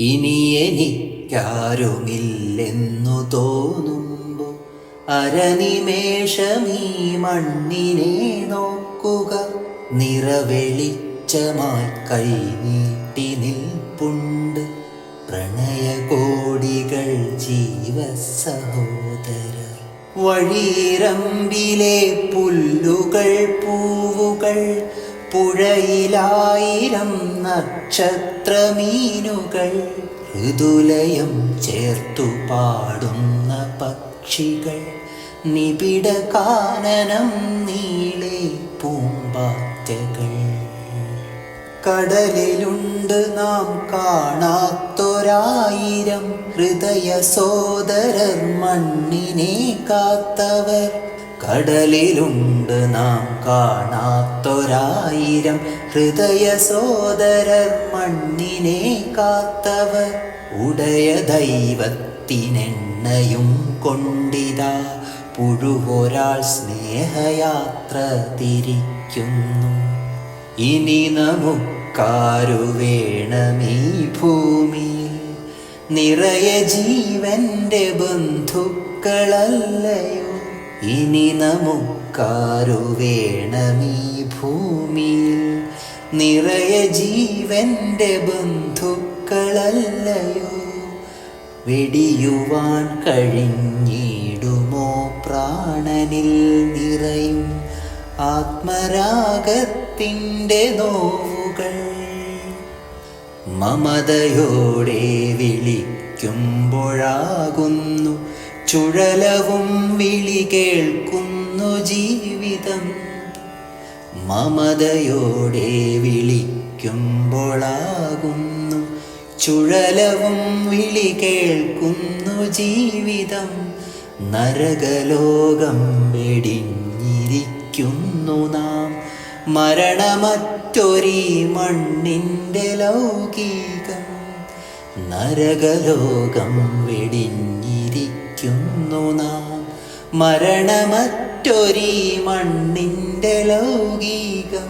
ഇനി എനിക്കാരുമില്ലെന്നു തോന്നുമ്പോൾ അരനിമേഷമീ മണ്ണിനെ നോക്കുക. നിറവെളിച്ചമായി കൈനീട്ടി നിൽപ്പുണ്ട് പ്രണയകോടികൾ ജീവസഹോദരർ. വഴിയിറമ്പിലെ പുല്ലുകൾ പൂവുകൾ, പുഴയിലായിരം നക്ഷത്രമീനുകൾ, ഋതുലയം ചേർത്തു പാടുന്ന പക്ഷികൾ, നിബിഡ കാനനം നീളെ പൂമ്പാറ്റകൾ. കടലിലുണ്ട് നാം കാണാത്തൊരായിരം ഹൃദയ സോദരർ, മണ്ണിനെ കാത്തവർ. കടലിലുണ്ട് നാം കാണാത്തൊരായിരം ഹൃദയ സോദരർ, മണ്ണിനെ കാത്തവർ. ഉടയ ദൈവത്തിനെണ്ണയും കൊണ്ടിതാ പുഴുവൊരാൾ സ്നേഹയാത്ര തിരിക്കുന്നു. ഇനി നമുക്കാരു വേണമീ ഭൂമിയിൽ, നിറയെ ജീവന്റെ ബന്ധുക്കളല്ലയോ. ഇനി നമുക്കാരു വേണമീ ഭൂമിയിൽ, നിറയെ ജീവന്റെ ബന്ധുക്കളല്ലയോ. വെടിയുവാൻ കഴിഞ്ഞിടുമോ പ്രാണനിൽ നിറയും ആത്മരാഗത്തിൻ്റെ നോവുകൾ. മമതയോടെ വിളിക്കുമ്പോഴാകുന്നു ചുഴലവും വിളി കേൾക്കുന്നു ജീവിതം. മമതയോടെ വിളിക്കുമ്പോഴാകുന്നു ചുഴലവും വിളി കേൾക്കുന്നു ജീവിതം. നരകലോകം വെടിഞ്ഞിരിക്കുന്നു നാം, മരണമറ്റൊരീ മണ്ണിൻ്റെ ലൗകികം. നരകലോകം വെടിഞ്ഞിരിക്കുന്നു നാം, മരണമറ്റൊരീ മണ്ണിൻ്റെ ലൗകികം.